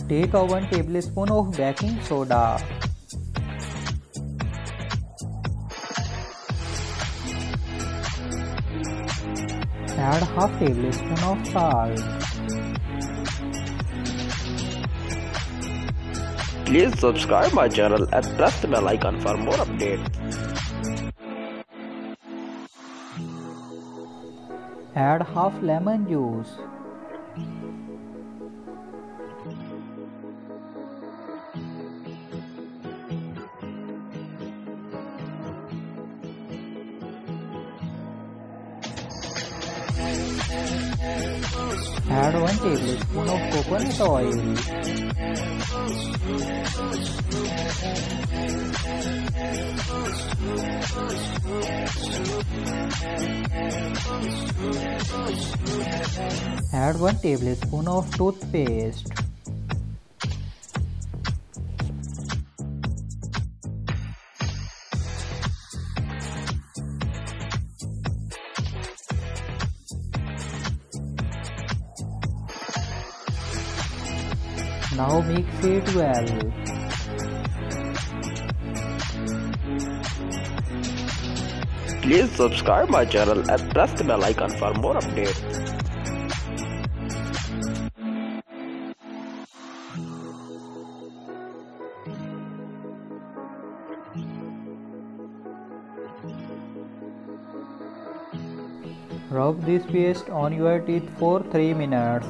Take a 1 tablespoon of baking soda. Add half tablespoon of salt. Please subscribe my channel and press the bell icon for more updates. Add half lemon juice. Add 1 tablespoon of coconut oil. Add 1 tablespoon of toothpaste. Now mix it well. Please subscribe my channel and press the bell icon for more updates. Rub this paste on your teeth for 3 minutes.